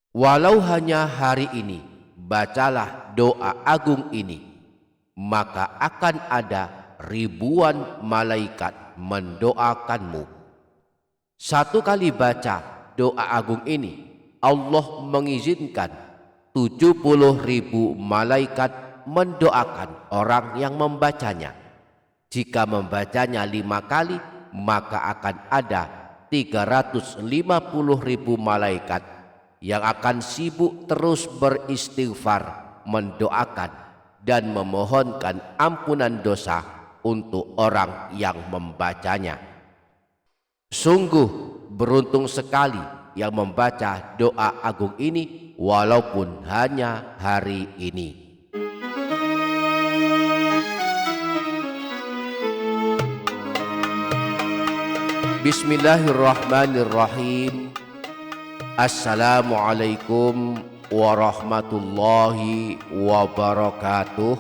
Walau hanya hari ini, bacalah doa agung ini, maka akan ada ribuan malaikat mendoakanmu. Satu kali baca doa agung ini, Allah mengizinkan 70.000 malaikat mendoakan orang yang membacanya. Jika membacanya 5 kali, maka akan ada 350.000 malaikat yang akan sibuk terus beristighfar, mendoakan dan memohonkan ampunan dosa untuk orang yang membacanya. Sungguh beruntung sekali yang membaca doa agung ini walaupun hanya hari ini. Bismillahirrahmanirrahim. Assalamualaikum warahmatullahi wabarakatuh.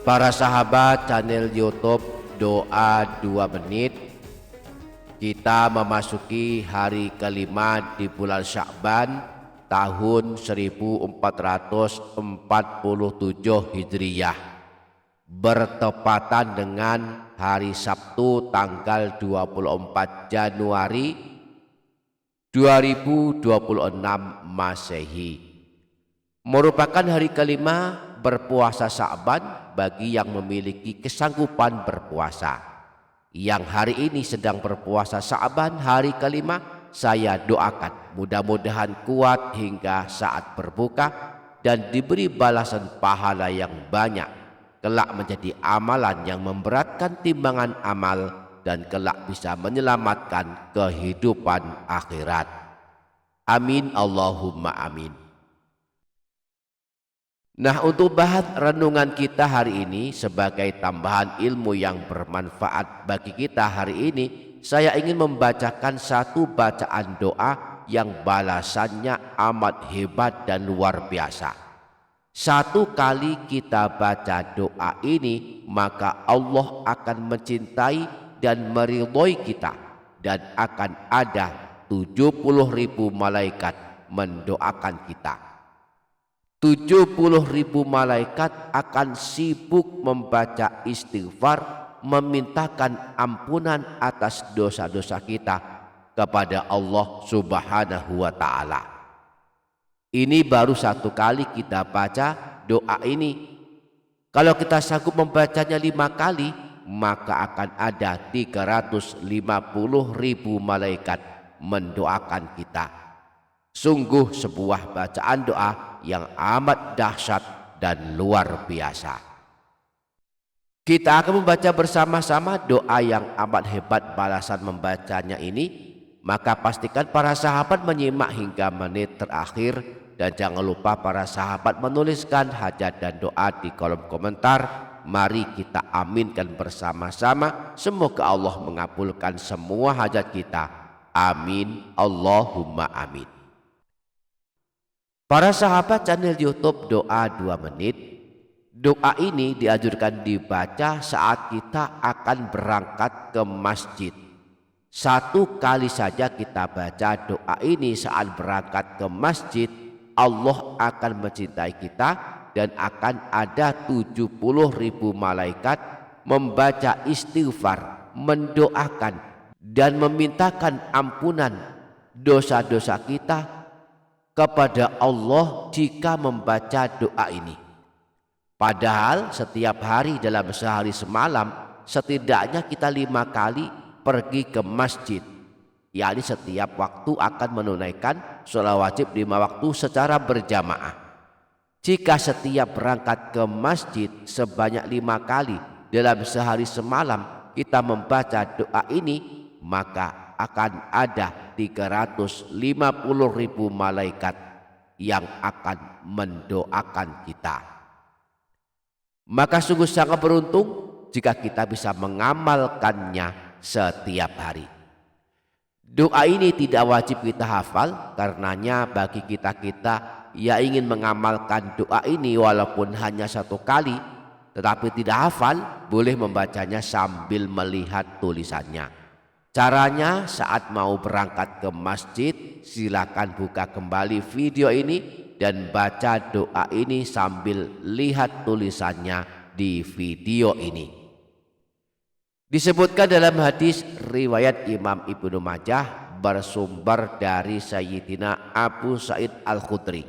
Para sahabat channel YouTube Doa 2 Menit, kita memasuki hari kelima di bulan Sya'ban tahun 1447 Hijriyah, bertepatan dengan hari Sabtu tanggal 24 Januari 2026 Masehi, merupakan hari kelima berpuasa Sya'ban bagi yang memiliki kesanggupan berpuasa. Yang hari ini sedang berpuasa Sya'ban hari kelima, saya doakan mudah-mudahan kuat hingga saat berbuka dan diberi balasan pahala yang banyak, kelak menjadi amalan yang memberatkan timbangan amal dan kelak bisa menyelamatkan kehidupan akhirat. Amin Allahumma amin. Nah, untuk bahan renungan kita hari ini sebagai tambahan ilmu yang bermanfaat bagi kita hari ini, saya ingin membacakan satu bacaan doa yang balasannya amat hebat dan luar biasa. Satu kali kita baca doa ini, maka Allah akan mencintai dan meridhoi kita, dan akan ada 70.000 malaikat mendoakan kita. 70.000 malaikat akan sibuk membaca istighfar, memintakan ampunan atas dosa-dosa kita kepada Allah Subhanahu wa Ta'ala. Ini baru satu kali kita baca doa ini. Kalau kita sanggup membacanya 5 kali, maka akan ada 350.000 malaikat mendoakan kita. Sungguh sebuah bacaan doa yang amat dahsyat dan luar biasa. Kita akan membaca bersama-sama doa yang amat hebat balasan membacanya ini. Maka pastikan para sahabat menyimak hingga menit terakhir, dan jangan lupa para sahabat menuliskan hajat dan doa di kolom komentar. Mari kita aminkan bersama-sama, semoga Allah mengabulkan semua hajat kita. Amin Allahumma amin. Para sahabat channel YouTube Doa 2 Menit, doa ini dianjurkan dibaca saat kita akan berangkat ke masjid. Satu kali saja kita baca doa ini saat berangkat ke masjid, Allah akan mencintai kita dan akan ada 70.000 malaikat membaca istighfar, mendoakan dan memintakan ampunan dosa-dosa kita kepada Allah jika membaca doa ini. Padahal setiap hari dalam sehari semalam setidaknya kita 5 kali pergi ke masjid, yakni setiap waktu akan menunaikan sholat wajib 5 waktu secara berjamaah. Jika setiap berangkat ke masjid sebanyak 5 kali dalam sehari semalam kita membaca doa ini, maka akan ada 350.000 malaikat yang akan mendoakan kita. Maka sungguh sangat beruntung jika kita bisa mengamalkannya setiap hari. Doa ini tidak wajib kita hafal, karenanya bagi kita-kita yang ingin mengamalkan doa ini walaupun hanya 1 kali tetapi tidak hafal, boleh membacanya sambil melihat tulisannya. Caranya saat mau berangkat ke masjid, silakan buka kembali video ini dan baca doa ini sambil lihat tulisannya di video ini. Disebutkan dalam hadis riwayat Imam Ibnu Majah bersumber dari Sayyidina Abu Sa'id Al-Khudri.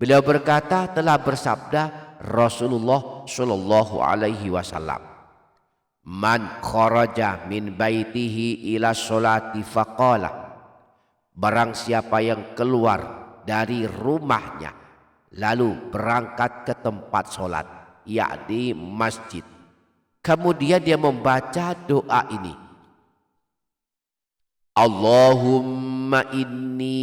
Beliau berkata, telah bersabda Rasulullah Shallallahu Alaihi Wasallam, "Man kharaja min baitihi ila sholati faqala," barang siapa yang keluar dari rumahnya lalu berangkat ke tempat sholat, yakni masjid. Kemudian dia membaca doa ini, Allahumma inni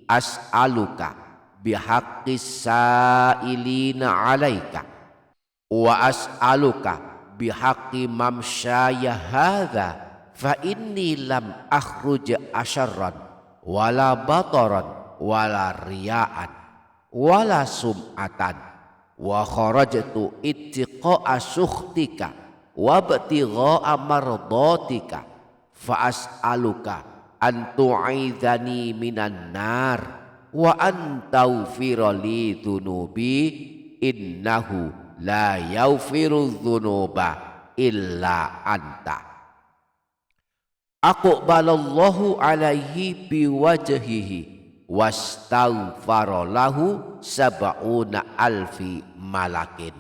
as'aluka bihaqqis sa'ilina alaika wa as'aluka bihaqqi mamsyaya hadha fa inni lam akhruj asyarran wala bataran wala riya'an wala sum'atan wa kharajtu ittiqa'a sukhtika wabtigha'a mardatika fa as'aluka an tu'idhani minan nar wa an taghfira li dhunubi innahu la yaghfiru dhunuba illa anta. Aqbalallahu alaihi biwajhihi wastaghfara lahu sab'una alfi malakin.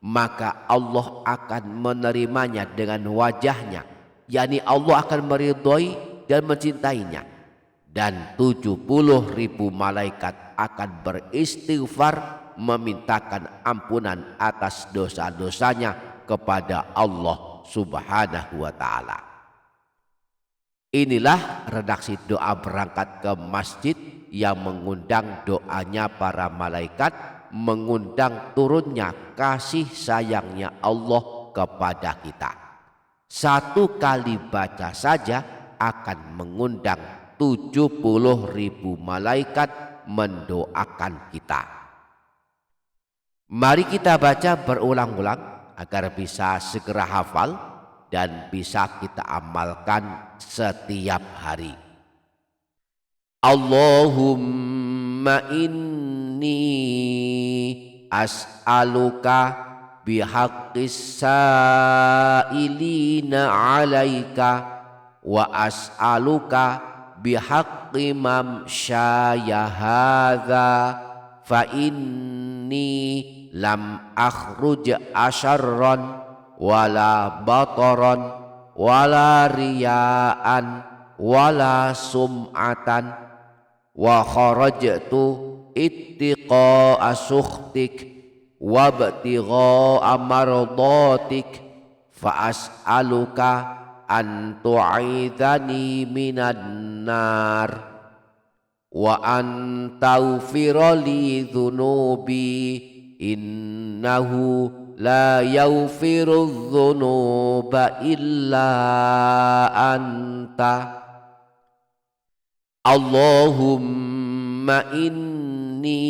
Maka Allah akan menerimanya dengan wajahnya, yakni Allah akan meridhoi dan mencintainya, dan 70.000 malaikat akan beristighfar memintakan ampunan atas dosa-dosanya kepada Allah Subhanahu wa ta'ala. Inilah redaksi doa berangkat ke masjid yang mengundang doanya para malaikat, mengundang turunnya kasih sayangnya Allah kepada kita. Satu kali baca saja akan mengundang 70.000 malaikat mendoakan kita. Mari kita baca berulang-ulang agar bisa segera hafal dan bisa kita amalkan setiap hari. Allahumma inni as'aluka bihaqqis sa'ilina alaika wa as'aluka bihaqqi mamsyaya hadha fa inni lam akhruj asyarran wala bataran wala riya'an wala sum'atan wa kharajtu ittiqa'a sukhtik wabtigha'a mardatik fa as'aluka an tu'idhani minan nar wa an taghfira li dhunubi innahu la yaghfiru dhunuba illa anta. Allahumma inni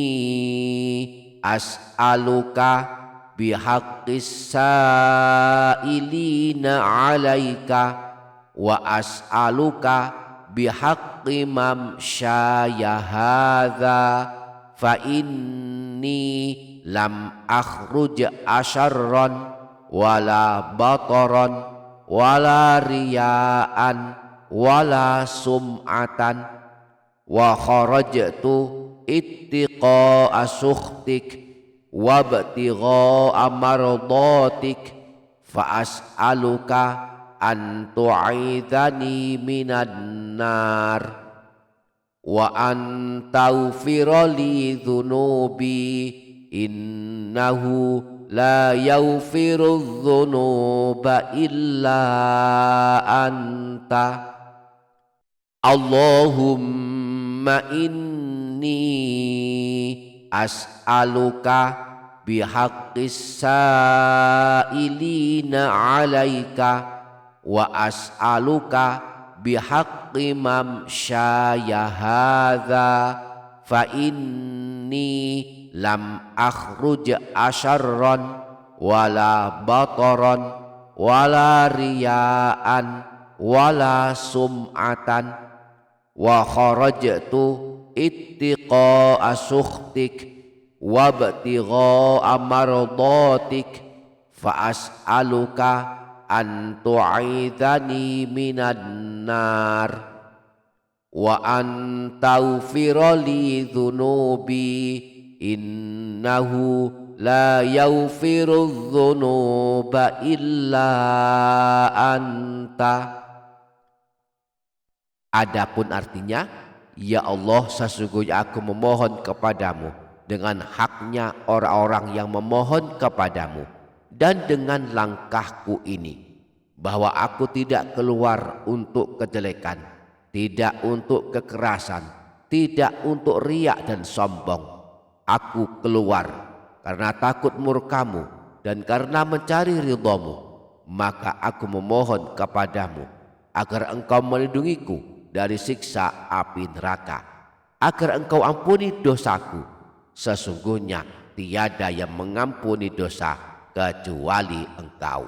as'aluka bihaqqis sa'ilina alaika wa as'aluka bihaqqi mamsyaya hadha fa inni lam akhruj asyarran wala bataran wala riya'an wala sum'atan wa kharajtu ittiqa'a sukhtik wabtigha'a mardatik fa as'aluka an tu'idhani minan nar wa an taghfira li dhunubi innahu la yaghfiru dhunuba illa anta. Allahumma inni as'aluka bihaqqis sa'ilina alaika wa as'aluka bihaqqi mamsyaya hadha fa inni lam akhruj asyarran wala bataran wala riya'an wala sum'atan wa kharajtu ittiqa'a sukhtik wabtigha'a mardatik fa as'aluka an tu'idhani minan nar wa an taghfira li dhunubi innahu la yaghfiru dhunuba illa anta. Adapun artinya, ya Allah, sesungguhnya aku memohon kepadamu dengan haknya orang-orang yang memohon kepadamu, dan dengan langkahku ini, bahwa aku tidak keluar untuk kejelekan, tidak untuk kekerasan, tidak untuk riak dan sombong. Aku keluar karena takut murkamu dan karena mencari ridhamu. Maka aku memohon kepadamu agar engkau melindungiku dari siksa api neraka, agar engkau ampuni dosaku. Sesungguhnya tiada yang mengampuni dosa kecuali engkau.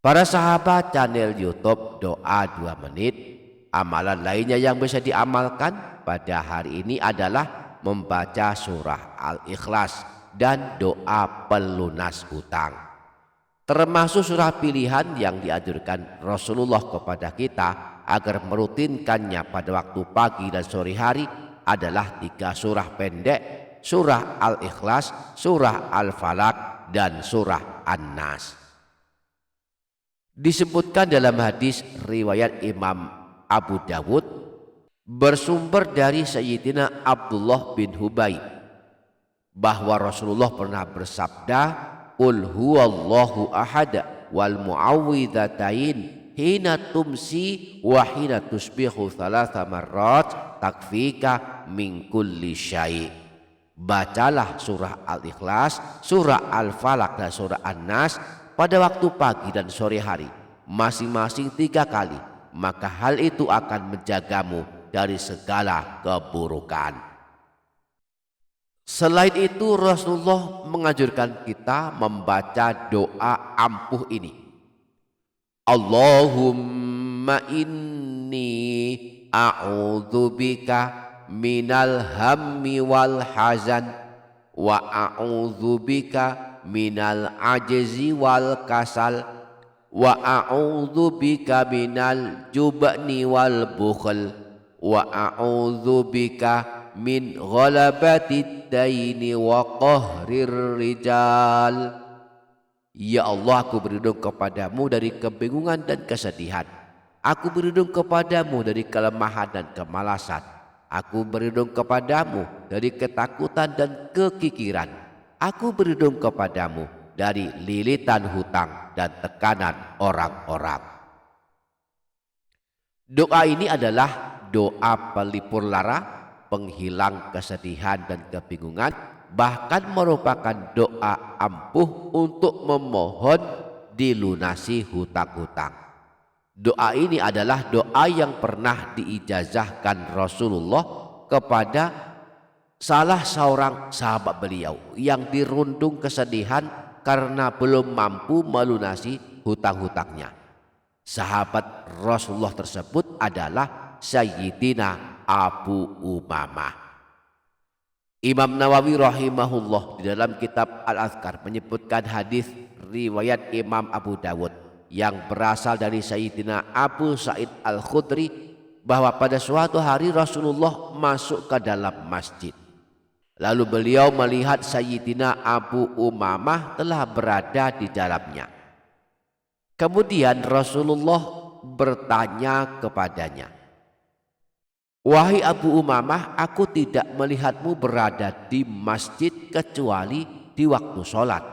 Para sahabat channel YouTube Doa 2 Menit, amalan lainnya yang bisa diamalkan pada hari ini adalah membaca surah Al-Ikhlas dan doa pelunas hutang. Termasuk surah pilihan yang dianjurkan Rasulullah kepada kita agar merutinkannya pada waktu pagi dan sore hari adalah 3 surah pendek, surah Al-Ikhlas, surah Al-Falaq, dan surah An-Nas. Disebutkan dalam hadis riwayat Imam Abu Dawud bersumber dari Sayyidina Abdullah bin Hubayb bahwa Rasulullah pernah bersabda, Qul huwallahu ahad wal mu'awwidhatain hina tumsi wa hina tusbihu 3 marrat takfika min kulli syai'. Bacalah surah Al-Ikhlas, surah Al-Falaq, dan surah An-Nas pada waktu pagi dan sore hari masing-masing 3 kali, maka hal itu akan menjagamu dari segala keburukan. Selain itu, Rasulullah menganjurkan kita membaca doa ampuh ini. Allahumma inni a'udzubika minal hammi wal hazan wa a'udzubika minal ajzi wal kasal wa a'udzubika minal jubni wal bukhl wa a'udzubika min ghalabatid daini wa qahrir rijal. Ya Allah, aku berlindung kepadamu dari kebingungan dan kesedihan. Aku berlindung kepadamu dari kelemahan dan kemalasan. Aku berlindung kepadamu dari ketakutan dan kekikiran. Aku berlindung kepadamu dari lilitan hutang dan tekanan orang-orang. Doa ini adalah doa pelipur lara, penghilang kesedihan dan kebingungan, bahkan merupakan doa ampuh untuk memohon dilunasi hutang-hutang. Doa ini adalah doa yang pernah diijazahkan Rasulullah kepada salah seorang sahabat beliau yang dirundung kesedihan karena belum mampu melunasi hutang-hutangnya. Sahabat Rasulullah tersebut adalah Sayyidina Abu Umamah. Imam Nawawi rahimahullah di dalam kitab Al-Azkar menyebutkan hadis riwayat Imam Abu Dawud yang berasal dari Sayyidina Abu Sa'id Al-Khudri bahwa pada suatu hari Rasulullah masuk ke dalam masjid. Lalu beliau melihat Sayyidina Abu Umamah telah berada di dalamnya. Kemudian Rasulullah bertanya kepadanya, "Wahai Abu Umamah, aku tidak melihatmu berada di masjid kecuali di waktu sholat.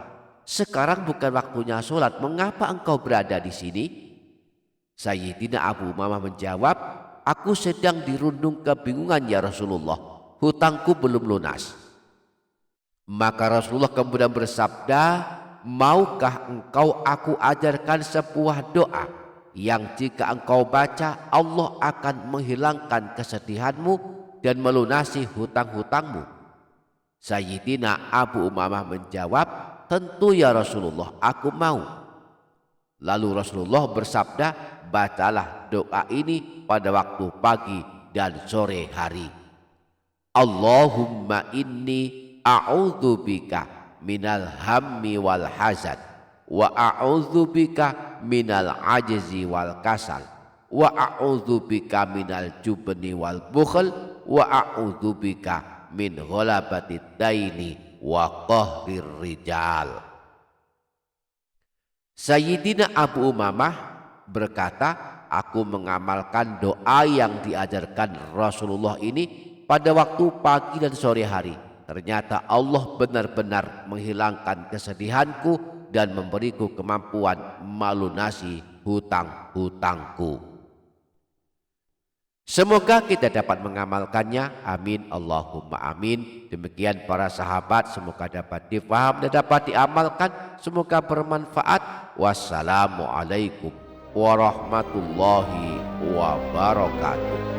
Sekarang bukan waktunya sholat, mengapa engkau berada di sini?" Sayyidina Abu Umamah menjawab, "Aku sedang dirundung kebingungan ya Rasulullah, hutangku belum lunas." Maka Rasulullah kemudian bersabda, "Maukah engkau aku ajarkan sebuah doa yang jika engkau baca Allah akan menghilangkan kesedihanmu dan melunasi hutang-hutangmu?" Sayyidina Abu Umamah menjawab, "Tentu ya Rasulullah, aku mau." Lalu Rasulullah bersabda, bacalah doa ini pada waktu pagi dan sore hari. Allahumma inni a'udzubika minal hammi wal hazan, wa a'udzubika minal ajzi wal kasal, wa a'udzubika minal jubni wal bukhl, wa a'udzubika min ghalabatid daini wa qahrir rijal. Sayyidina Abu Umamah berkata, aku mengamalkan doa yang diajarkan Rasulullah ini pada waktu pagi dan sore hari. Ternyata Allah benar-benar menghilangkan kesedihanku dan memberiku kemampuan melunasi hutang-hutangku. Semoga kita dapat mengamalkannya. Amin Allahumma amin. Demikian para sahabat, semoga dapat difaham dan dapat diamalkan. Semoga bermanfaat. Wassalamualaikum warahmatullahi wabarakatuh.